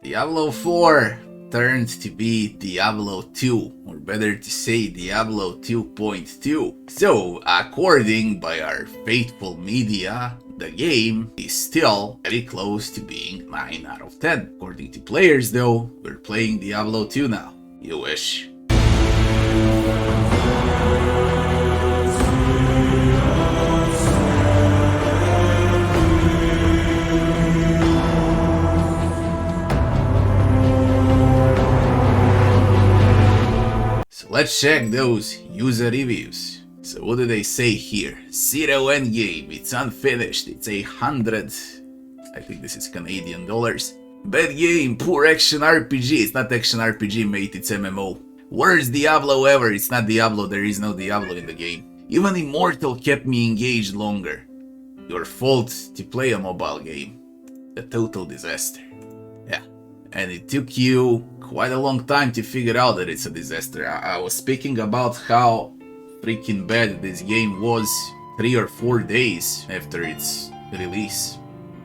Diablo 4 turned to be Diablo 2, or better to say Diablo 2.2. So, according by our faithful media, the game is still very close to being 9 out of 10. According to players though, we're playing Diablo 2 now. You wish. So let's check those user reviews. So what do they say here? 0 Endgame, it's unfinished, it's 100, I think this is Canadian dollars. Bad game, poor action RPG, it's not action RPG mate, it's MMO. Worst Diablo ever, it's not Diablo, there is no Diablo in the game. Even Immortal kept me engaged longer. Your fault to play a mobile game. A total disaster. Yeah, and it took you quite a long time to figure out that it's a disaster. I was speaking about how freaking bad this game was 3 or 4 days after its release,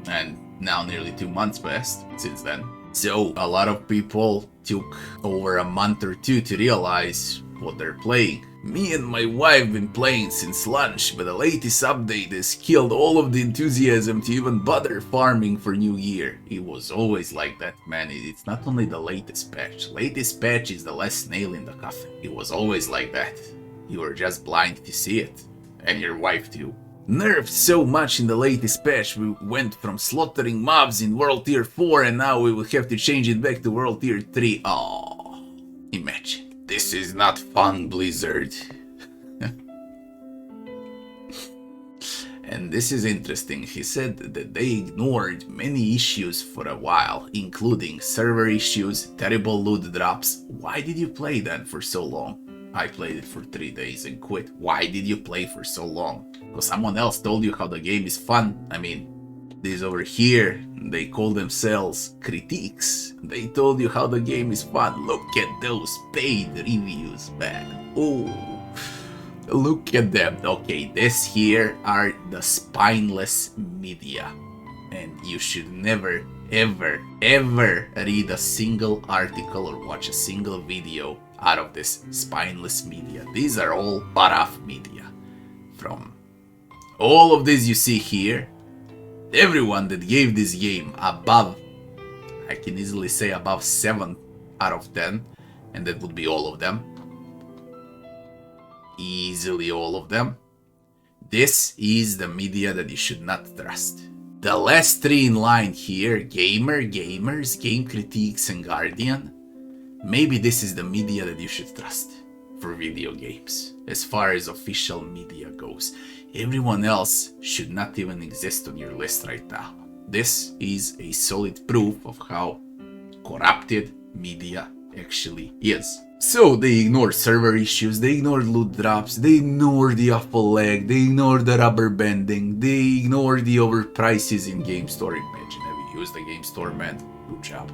and now nearly 2 months passed since then. So a lot of people took over a month or two to realize what they're playing. Me and my wife been playing since lunch, but the latest update has killed all of the enthusiasm to even bother farming for New Year. It was always like that, man. It's not only the latest patch. Latest patch is the last nail in the coffin. It was always like that. You were just blind to see it. And your wife too. Nerfed so much in the latest patch, we went from slaughtering mobs in World Tier 4 and now we will have to change it back to World Tier 3. Oh, imagine. This is not fun, Blizzard. And this is interesting. He said that they ignored many issues for a while, including server issues, terrible loot drops. Why did you play that for so long? I played it for 3 days and quit. Why did you play for so long? Because someone else told you how the game is fun. I mean, these over here, they call themselves critiques. They told you how the game is fun. Look at those paid reviews, man. Oh, look at them. Okay, this here are the spineless media. And you should never, ever, ever read a single article or watch a single video out of this spineless media. These are all butt-off media. From all of this you see here, everyone that gave this game above, I can easily say above 7 out of 10, and that would be all of them. Easily all of them. This is the media that you should not trust. The last 3 in line here, Gamers, Game Critiques, and Guardian, maybe this is the media that you should trust for video games, as far as official media goes. Everyone else should not even exist on your list right now. This is a solid proof of how corrupted media actually is. So they ignored server issues, they ignored loot drops, they ignored the awful lag, they ignored the rubber banding, they ignored the overprices in Game Store. Imagine, have you used the Game Store, man? Good job.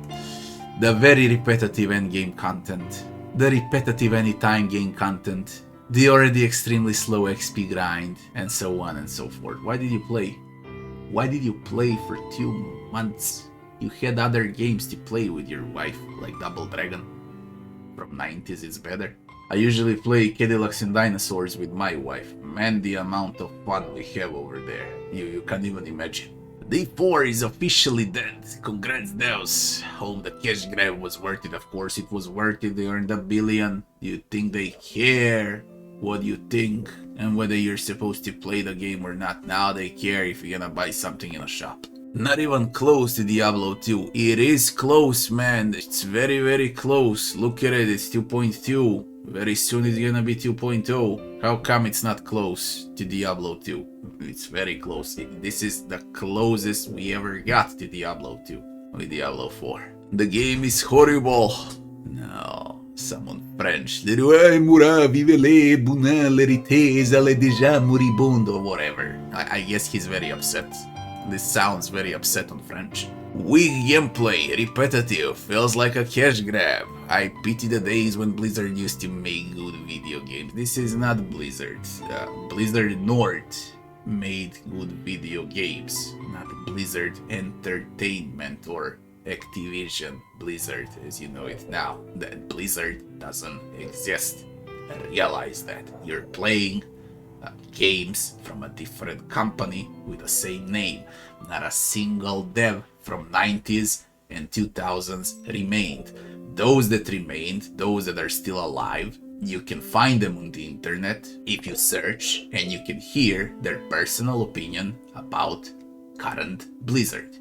The very repetitive endgame content, the repetitive anytime game content, the already extremely slow XP grind, and so on and so forth. Why did you play? Why did you play for 2 months? You had other games to play with your wife, like Double Dragon. From 90s it's better. I usually play Cadillacs and Dinosaurs with my wife. Man, the amount of fun we have over there. You can't even imagine. Day 4 is officially dead. Congrats, Deus. Hope the cash grab was worth it. Of course it was worth it. They earned $1 billion. Do you think they care what you think and whether you're supposed to play the game or not? Now they care if you're gonna buy something in a shop. Not even close to Diablo 2. It is close, man. It's very, very close. Look at it. It's 2.2. Very soon it's gonna be 2.0. How come it's not close to Diablo 2? It's very close. This is the closest we ever got to Diablo 2 with Diablo 4. The game is horrible. No, someone French. Whatever. I guess he's very upset. This sounds very upset on French. Weak gameplay, repetitive, feels like a cash grab. I pity the days when Blizzard used to make good video games. This is not Blizzard. Blizzard North made good video games, not Blizzard Entertainment or Activision Blizzard as you know it now. That Blizzard doesn't exist. Realize that you're playing games from a different company with the same name. Not a single dev from 90s and 2000s remained. Those that remained, those that are still alive, you can find them on the internet if you search, and you can hear their personal opinion about current Blizzard.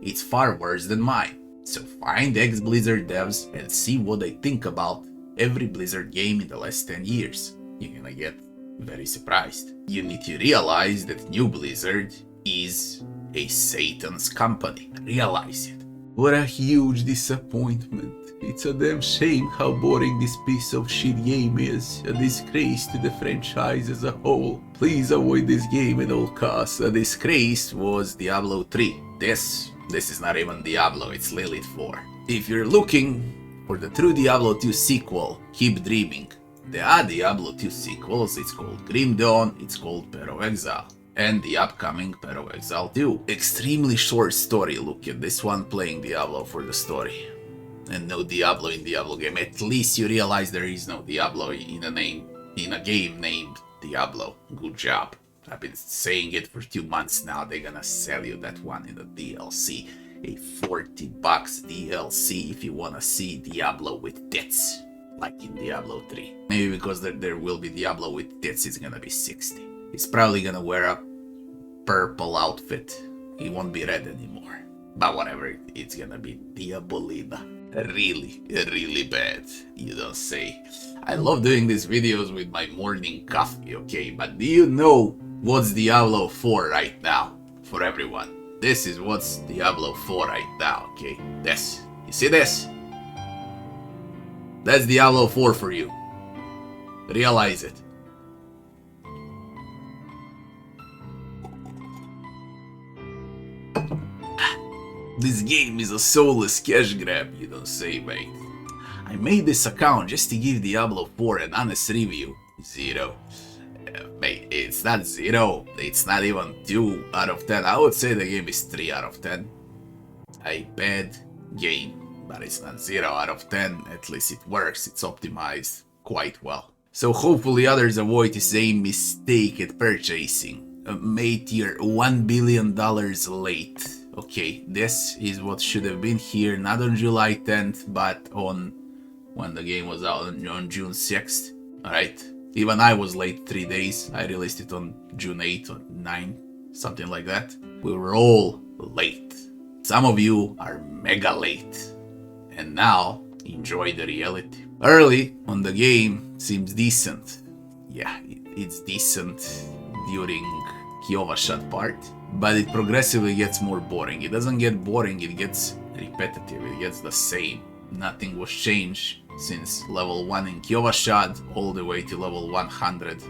It's far worse than mine. So find ex-Blizzard devs and see what they think about every Blizzard game in the last 10 years. You're gonna get very surprised. You need to realize that new Blizzard is a Satan's company. Realize it. What a huge disappointment. It's a damn shame how boring this piece of shit game is. A disgrace to the franchise as a whole. Please avoid this game at all costs. A disgrace was Diablo 3. This is not even Diablo, it's Lilith 4. If you're looking for the true Diablo 2 sequel, keep dreaming. There are Diablo 2 sequels, it's called Grim Dawn, it's called Path of Exile. And the upcoming Path of Exile 2. Extremely short story, look at this one playing Diablo for the story. And no Diablo in Diablo game. At least you realize there is no Diablo in a game named Diablo. Good job. I've been saying it for 2 months now. They're gonna sell you that one in the DLC. A $40 DLC if you wanna see Diablo with tits. Like in Diablo 3. Maybe because there will be Diablo with tits, it's gonna be 60. He's probably gonna wear a purple outfit. He won't be red anymore. But whatever, it's gonna be Diabolina. Really bad, you don't say. I love doing these videos with my morning coffee, okay? But do you know what's Diablo 4 right now? For everyone. This is what's Diablo 4 right now, okay? This. You see this? That's Diablo 4 for you. Realize it. This game is a soulless cash grab, you don't say, mate. I made this account just to give Diablo 4 an honest review. 0. Mate, it's not 0. It's not even 2 out of 10. I would say the game is 3 out of 10. A bad game, but it's not 0 out of 10. At least it works. It's optimized quite well. So hopefully others avoid the same mistake at purchasing. Mate, you're $1 billion late. Okay, this is what should have been here, not on July 10th, but on when the game was out on June 6th. Alright, even I was late 3 days. I released it on June 8th or 9, something like that. We were all late. Some of you are mega late. And now, enjoy the reality. Early on the game seems decent. Yeah, it's decent during Kyovashad part. But it progressively gets more boring. It doesn't get boring, it gets repetitive, it gets the same. Nothing was changed since level 1 in Kyovashad all the way to level 100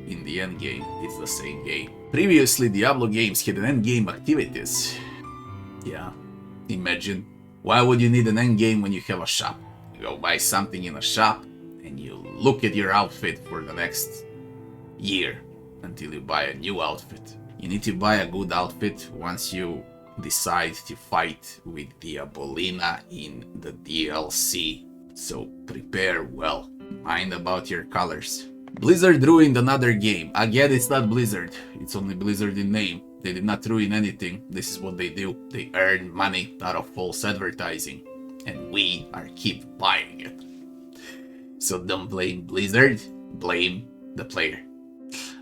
in the endgame. It's the same game. Previously, Diablo games had an endgame activities. Yeah, imagine. Why would you need an endgame when you have a shop? You go buy something in a shop and you look at your outfit for the next year until you buy a new outfit. You need to buy a good outfit once you decide to fight with Diabolina in the DLC. So prepare well. Mind about your colors. Blizzard ruined another game. Again, it's not Blizzard. It's only Blizzard in name. They did not ruin anything. This is what they do. They earn money out of false advertising. And we are keep buying it. So don't blame Blizzard. Blame the player.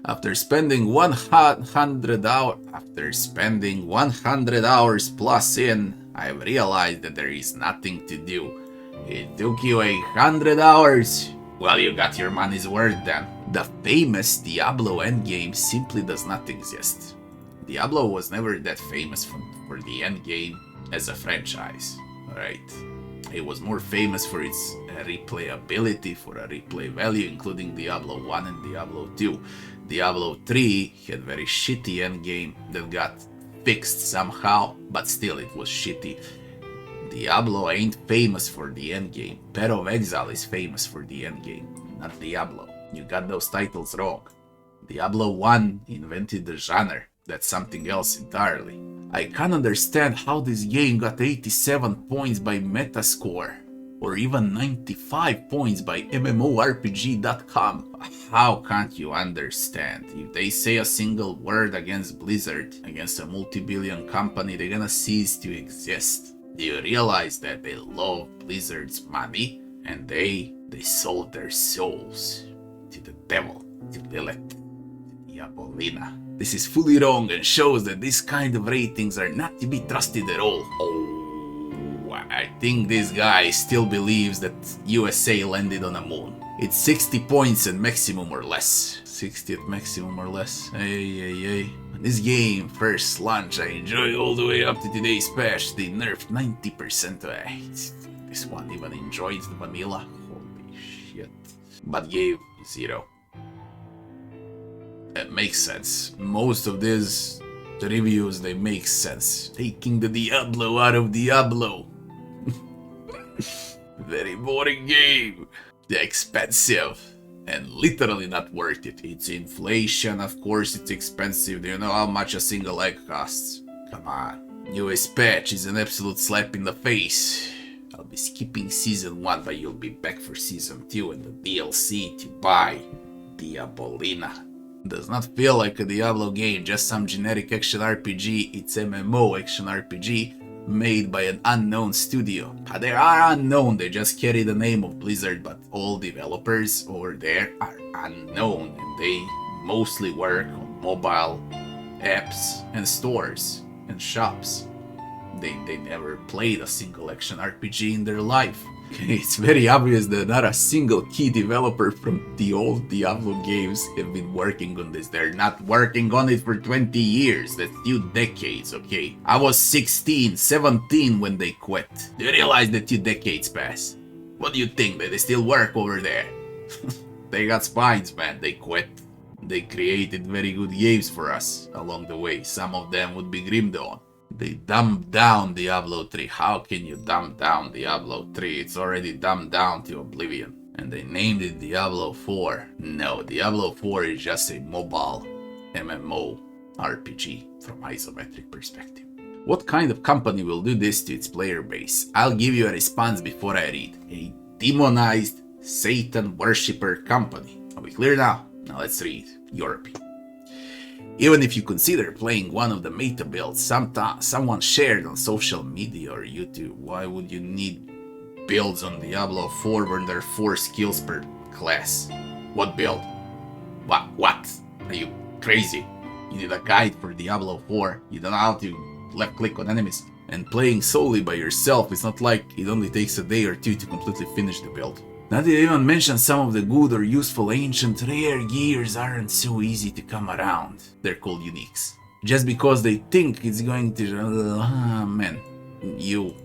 After spending 100 hours plus in, I've realized that there is nothing to do. It took you 100 hours. Well, you got your money's worth then. The famous Diablo endgame simply does not exist. Diablo was never that famous for the endgame as a franchise, alright? It was more famous for its replayability, for a replay value, including Diablo 1 and Diablo 2. Diablo 3 had very shitty endgame that got fixed somehow, but still it was shitty. Diablo ain't famous for the endgame. Path of Exile is famous for the endgame, not Diablo. You got those titles wrong. Diablo 1 invented the genre. That's something else entirely. I can't understand how this game got 87 points by Metascore, or even 95 points by MMORPG.com. How can't you understand? If they say a single word against Blizzard, against a multi-billion company, they're gonna cease to exist. Do you realize that they love Blizzard's money? And they sold their souls to the devil, to Lilith, to Diabolina. This is fully wrong and shows that this kind of ratings are not to be trusted at all. Oh, I think this guy still believes that USA landed on the moon. It's 60 points at maximum or less. 60 at maximum or less. Hey. This game, first launch, I enjoy all the way up to today's patch. They nerfed 90% of it. This one even enjoyed the vanilla. Holy shit. But gave 0. It makes sense. Most of these reviews, they make sense. Taking the Diablo out of Diablo. Very boring game. They're expensive. And literally not worth it. It's inflation, of course it's expensive. Do you know how much a single egg costs? Come on. US patch is an absolute slap in the face. I'll be skipping Season 1, but you'll be back for Season 2 and the DLC to buy Diabolina. Does not feel like a Diablo game, just some generic action RPG. It's MMO action RPG made by an unknown studio. They are unknown, they just carry the name of Blizzard, but all developers over there are unknown and they mostly work on mobile apps and stores and shops. They never played a single action RPG in their life. It's very obvious that not a single key developer from the old Diablo games have been working on this. They're not working on it for 20 years. That's 2 decades, okay? I was 16, 17 when they quit. Do you realize that 2 decades passed? What do you think? That they still work over there? They got spines, man. They quit. They created very good games for us along the way. Some of them would be Grim Dawn. They dumbed down Diablo 3. How can you dumb down Diablo 3? It's already dumbed down to oblivion. And they named it Diablo 4. No, Diablo 4 is just a mobile MMO RPG from isometric perspective. What kind of company will do this to its player base? I'll give you a response before I read. A demonized Satan worshipper company. Are we clear now? Now let's read Europe. Even if you consider playing one of the meta builds someone shared on social media or YouTube, why would you need builds on Diablo 4 when there are 4 skills per class? What build? What? Are you crazy? You need a guide for Diablo 4. You don't know how to left click on enemies. And playing solely by yourself, it's not like it only takes a day or 2 to completely finish the build. Not to even mention some of the good or useful ancient rare gears aren't so easy to come around. They're called uniques. Just because they think it's going to... man, you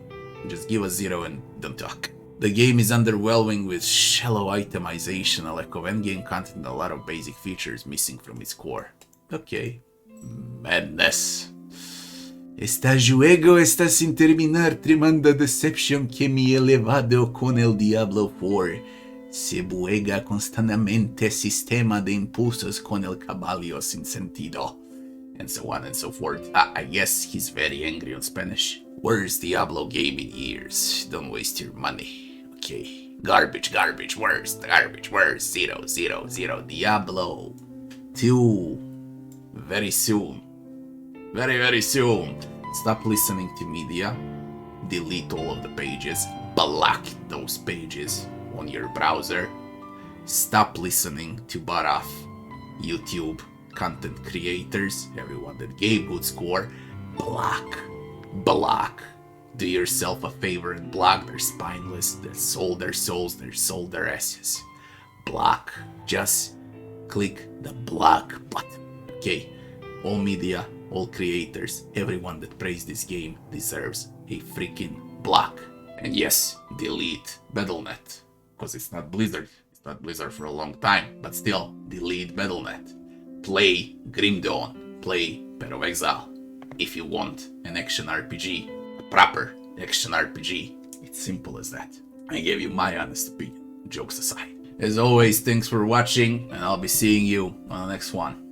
just give a 0 and don't talk. The game is underwhelming with shallow itemization, a lack of endgame content, and a lot of basic features missing from its core. Okay. Madness. Esta juego está sin terminar, tremenda decepción que me he elevado con el Diablo 4. Se buega constantemente sistema de impulsos con el caballo sin sentido. And so on and so forth. I guess he's very angry on Spanish. Worst Diablo game in years. Don't waste your money. Okay. Garbage, worst. 0. Diablo 2. Very soon. Very soon. Stop listening to media. Delete all of the pages. Block those pages on your browser. Stop listening to off YouTube content creators, everyone that gave good score. Block. Do yourself a favor and block. They're spineless. They sold their souls. They sold their asses. Block. Just click the block button. Okay. All media, all creators, everyone that praised this game deserves a freaking block. And yes, delete Battle.net, because it's not Blizzard. It's not Blizzard for a long time, but still, delete Battle.net. Play Grim Dawn, play Path of Exile. If you want an action RPG, a proper action RPG, it's simple as that. I gave you my honest opinion, jokes aside. As always, thanks for watching, and I'll be seeing you on the next one.